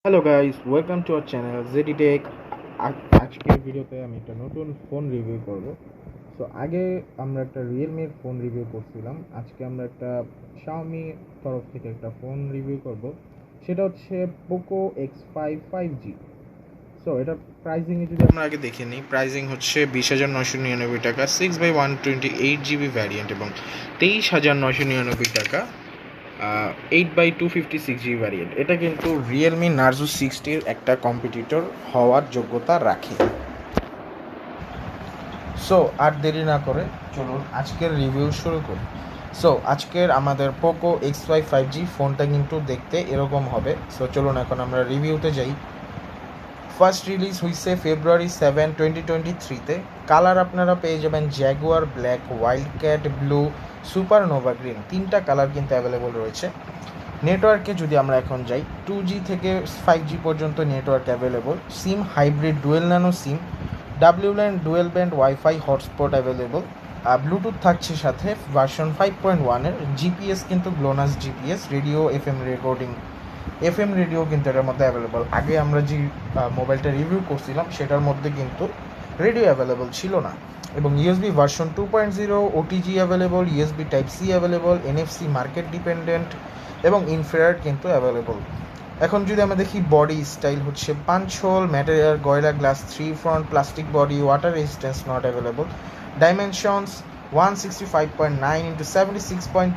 Hello guys, welcome to our channel JD tech. আজকের ভিডিওতে আমি একটা নতুন ফোন রিভিউ করব। সো আগে আমরা একটা রিয়েলমির ফোন রিভিউ করছিলাম, আজকে আমরা একটা শাওমি তরফ থেকে একটা ফোন রিভিউ করব। সেটা হচ্ছে পোকো X5 5G। সো এটা প্রাইজিংয়ে যদি আমরা আগে দেখে নিই, প্রাইজিং হচ্ছে 20,999 টাকা, 6/128 GB ভ্যারিয়েন্ট এবং 23,999 টাকা 8/256 GB ভ্যারিয়েন্ট। এটা কিন্তু রিয়েলমি নার্জো 60-র একটা কম্পিটিটর হওয়ার যোগ্যতা রাখে। সো আর দেরি না করে চলুন আজকের রিভিউ শুরু করি। সো আজকের আমাদের পোকো X5 5G ফোনটা কিন্তু দেখতে এরকম হবে। সো চলুন এখন আমরা রিভিউতে যাই। ফার্স্ট রিলিজ হয়েছে February 7, 2023-তে। কালার আপনারা পেয়ে যাবেন Jaguar black, wild cat blue, supernova green, তিনটা কালার কিন্তু অ্যাভেলেবল রয়েছে। নেটওয়ার্কে যদি আমরা এখন যাই, 2G থেকে 5G পর্যন্ত network available. SIM hybrid dual nano SIM, W LAN dual band wifi hotspot available. Bluetooth থাকছে সাথে ভার্সন 5.1-এর। জিপিএস কিন্তু GLONASS GPS, radio FM radio কিন্তু এটার মধ্যে অ্যাভেলেবল। আগে আমরা যে মোবাইলটা রিভিউ করছিলাম সেটার মধ্যে কিন্তু রেডিও অ্যাভেলেবল ছিল না। এবং USB version 2.0, OTG available, USB type C available, NFC market dependent এবং ইনফ্রারেড কিন্তু অ্যাভেলেবল। এখন যদি আমরা দেখি, বডি স্টাইল হচ্ছে punch hole, material Gorilla glass 3 front, plastic body, water resistance not available. Dimensions 165.9 × 76.2